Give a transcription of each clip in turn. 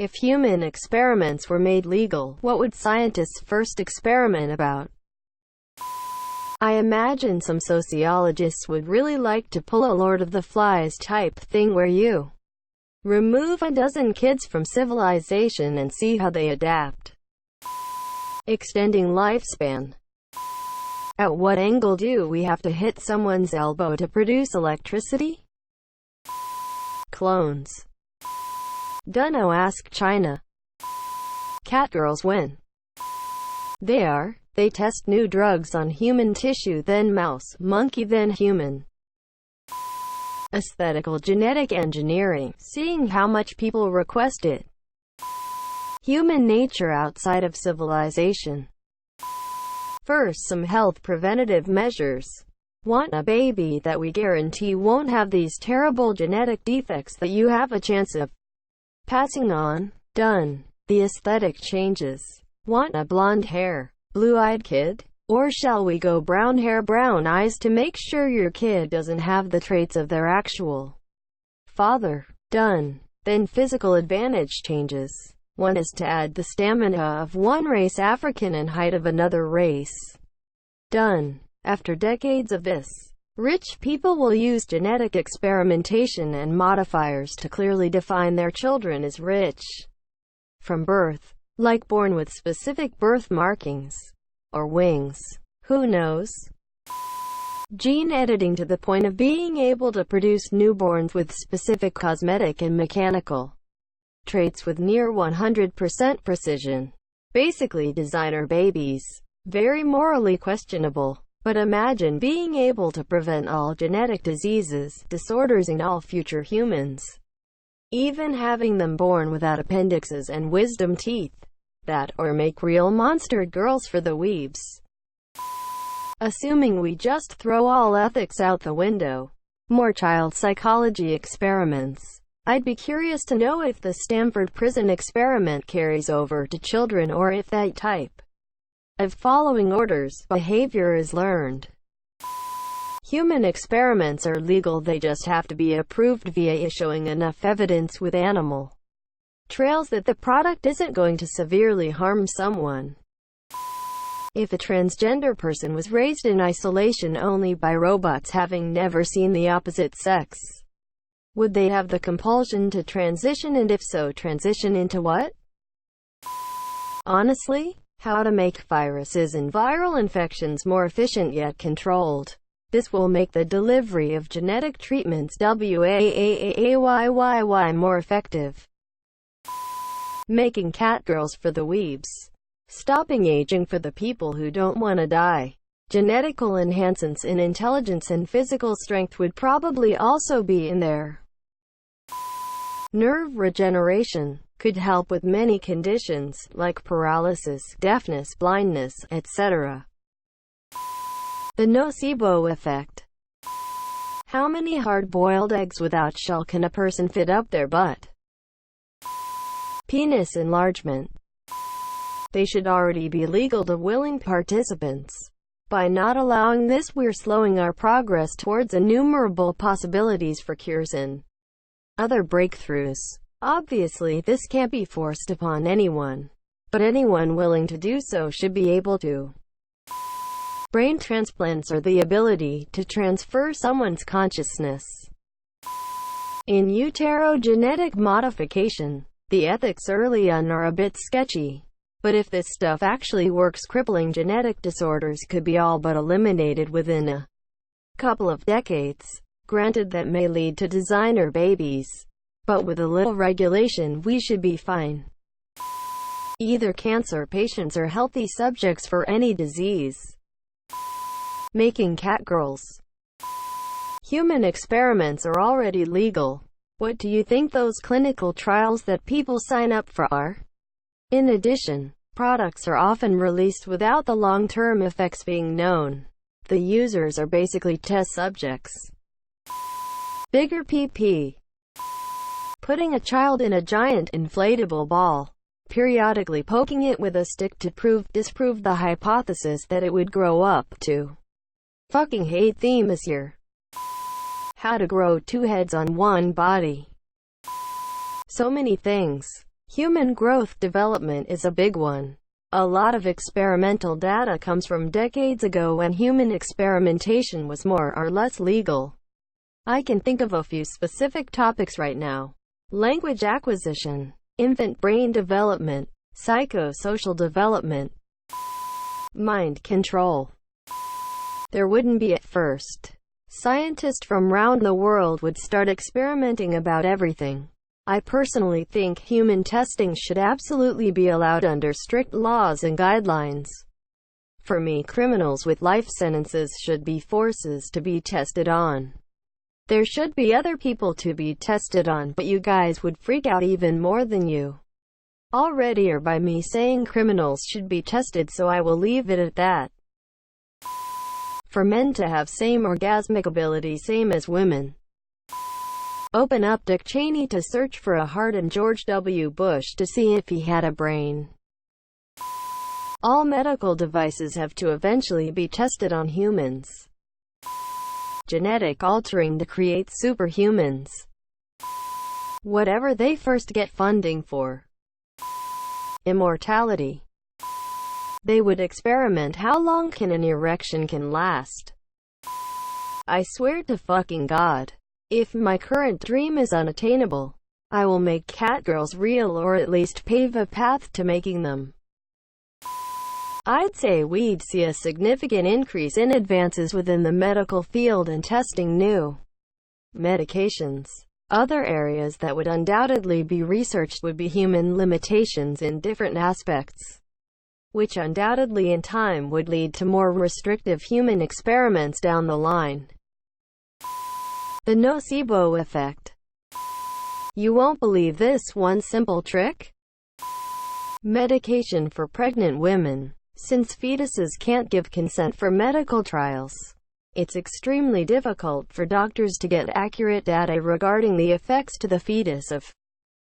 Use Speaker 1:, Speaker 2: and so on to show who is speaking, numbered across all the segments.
Speaker 1: If human experiments were made legal, what would scientists first experiment about? I imagine some sociologists would really like to pull a Lord of the Flies type thing where you remove a dozen kids from civilization and see how they adapt. Extending lifespan. At what angle do we have to hit someone's elbow to produce electricity? Clones. Dunno, ask China. Catgirls win. They test new drugs on human tissue, then mouse, monkey, then human. Aesthetical genetic engineering, seeing how much people request it. Human nature outside of civilization. First, some health preventative measures. Want a baby that we guarantee won't have these terrible genetic defects that you have a chance of passing on. Done. The aesthetic changes. Want a blonde hair, blue-eyed kid? Or shall we go brown hair, brown eyes to make sure your kid doesn't have the traits of their actual father? Done. Then physical advantage changes. One is to add the stamina of one race African and height of another race. Done. After decades of this, rich people will use genetic experimentation and modifiers to clearly define their children as rich from birth, like born with specific birth markings. Or wings. Who knows? Gene editing to the point of being able to produce newborns with specific cosmetic and mechanical traits with near 100% precision. Basically designer babies. Very morally questionable. But imagine being able to prevent all genetic diseases, disorders in all future humans. Even having them born without appendixes and wisdom teeth. That, or make real monster girls for the weebs. Assuming we just throw all ethics out the window. More child psychology experiments. I'd be curious to know if the Stanford prison experiment carries over to children or if that type of following orders behavior is learned. Human experiments are legal, they just have to be approved via showing enough evidence with animal trails that the product isn't going to severely harm someone. If a transgender person was raised in isolation only by robots having never seen the opposite sex, would they have the compulsion to transition, and if so, transition into what? Honestly, how to make viruses and viral infections more efficient yet controlled. This will make the delivery of genetic treatments more effective. Making catgirls for the weebs. Stopping aging for the people who don't want to die. Genetical enhancements in intelligence and physical strength would probably also be in there. Nerve regeneration could help with many conditions, like paralysis, deafness, blindness, etc. The nocebo effect. How many hard-boiled eggs without shell can a person fit up their butt? Penis enlargement. They should already be legal to willing participants. By not allowing this, we're slowing our progress towards innumerable possibilities for cures and other breakthroughs. Obviously, this can't be forced upon anyone, but anyone willing to do so should be able to. Brain transplants are the ability to transfer someone's consciousness. In utero genetic modification, the ethics early on are a bit sketchy. But if this stuff actually works, crippling genetic disorders could be all but eliminated within a couple of decades. Granted, that may lead to designer babies. But with a little regulation, we should be fine. Either cancer patients or healthy subjects for any disease. Making catgirls. Human experiments are already legal. What do you think those clinical trials that people sign up for are? In addition, products are often released without the long-term effects being known. The users are basically test subjects. Bigger PP. Putting a child in a giant inflatable ball, periodically poking it with a stick to disprove the hypothesis that it would grow up to. Fucking hate theme this year. How to grow two heads on one body. So many things. Human growth development is a big one. A lot of experimental data comes from decades ago when human experimentation was more or less legal. I can think of a few specific topics right now. Language acquisition, infant brain development, psychosocial development, mind control. There wouldn't be at first. Scientists from around the world would start experimenting about everything. I personally think human testing should absolutely be allowed under strict laws and guidelines. For me, criminals with life sentences should be forces to be tested on. There should be other people to be tested on, but you guys would freak out even more than you already are by me saying criminals should be tested, so I will leave it at that. For men to have same orgasmic ability same as women. Open up Dick Cheney to search for a heart and George W. Bush to see if he had a brain. All medical devices have to eventually be tested on humans. Genetic altering to create superhumans. Whatever they first get funding for. Immortality. They would experiment how long can an erection can last. I swear to fucking God. If my current dream is unattainable, I will make catgirls real, or at least pave a path to making them. I'd say we'd see a significant increase in advances within the medical field and testing new medications. Other areas that would undoubtedly be researched would be human limitations in different aspects, which undoubtedly in time would lead to more restrictive human experiments down the line. The nocebo effect. You won't believe this one simple trick. Medication for pregnant women. Since fetuses can't give consent for medical trials, it's extremely difficult for doctors to get accurate data regarding the effects to the fetus of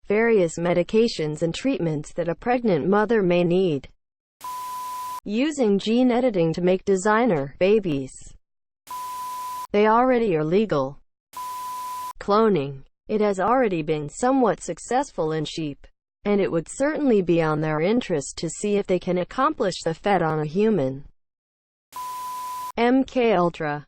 Speaker 1: various medications and treatments that a pregnant mother may need. Using gene editing to make designer babies. They already are legal. Cloning. It has already been somewhat successful in sheep, and it would certainly be on their interest to see if they can accomplish the feat on a human. MKUltra.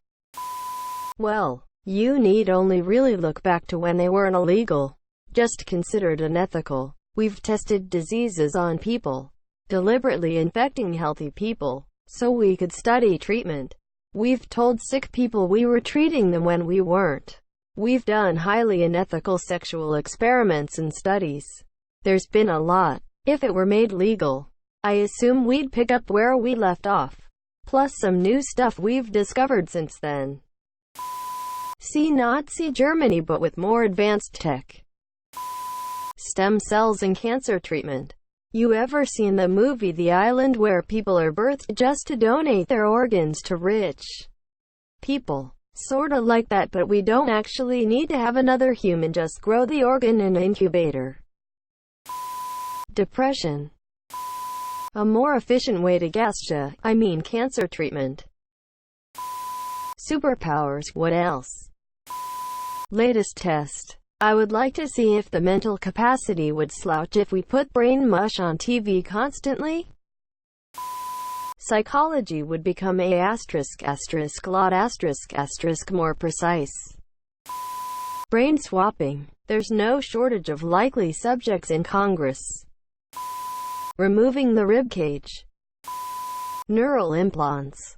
Speaker 1: Well, you need only really look back to when they weren't illegal, just considered unethical. We've tested diseases on people, deliberately infecting healthy people, so we could study treatment. We've told sick people we were treating them when we weren't. We've done highly unethical sexual experiments and studies. There's been a lot. If it were made legal, I assume we'd pick up where we left off. Plus some new stuff we've discovered since then. See Nazi Germany but with more advanced tech. Stem cells and cancer treatment. You ever seen the movie The Island, where people are birthed just to donate their organs to rich people? Sorta like that, but we don't actually need to have another human, just grow the organ in an incubator. Depression. A more efficient way to cancer treatment. Superpowers. What else? Latest test. I would like to see if the mental capacity would slouch if we put brain mush on TV constantly. Psychology would become a lot more precise. Brain swapping. There's no shortage of likely subjects in Congress. Removing the ribcage. Neural implants.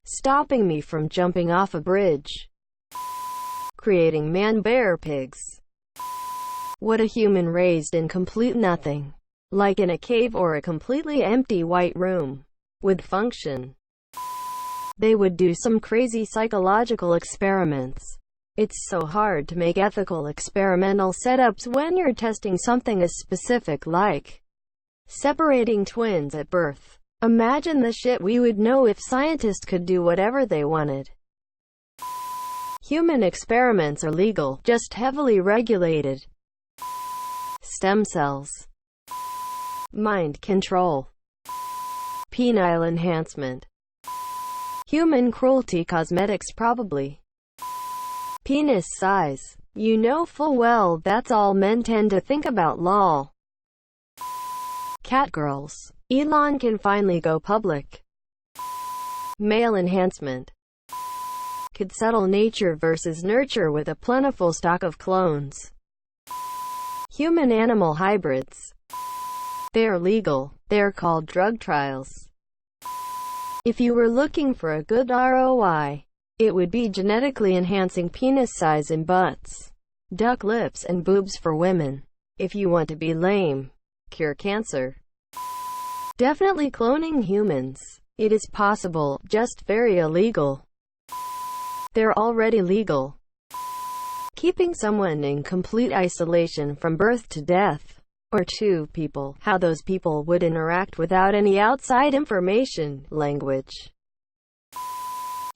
Speaker 1: Stopping me from jumping off a bridge. Creating man-bear pigs. What a human raised in complete nothing, like in a cave or a completely empty white room, would function. They would do some crazy psychological experiments. It's so hard to make ethical experimental setups when you're testing something as specific like separating twins at birth. Imagine the shit we would know if scientists could do whatever they wanted. Human experiments are legal, just heavily regulated. Stem cells. Mind control. Penile enhancement. Human cruelty cosmetics probably. Penis size. You know full well that's all men tend to think about, lol. Catgirls. Elon can finally go public. Male enhancement. Could settle nature versus nurture with a plentiful stock of clones. Human-animal hybrids. They're legal. They're called drug trials. If you were looking for a good ROI, it would be genetically enhancing penis size and butts, duck lips and boobs for women. If you want to be lame, cure cancer. Definitely cloning humans. It is possible, just very illegal. They're already legal. Keeping someone in complete isolation from birth to death. Or two people. How those people would interact without any outside information. Language.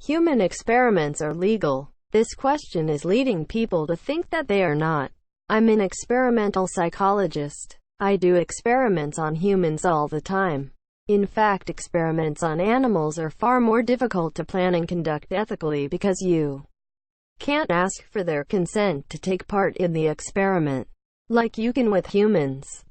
Speaker 1: Human experiments are legal. This question is leading people to think that they are not. I'm an experimental psychologist. I do experiments on humans all the time. In fact, experiments on animals are far more difficult to plan and conduct ethically because you can't ask for their consent to take part in the experiment, like you can with humans.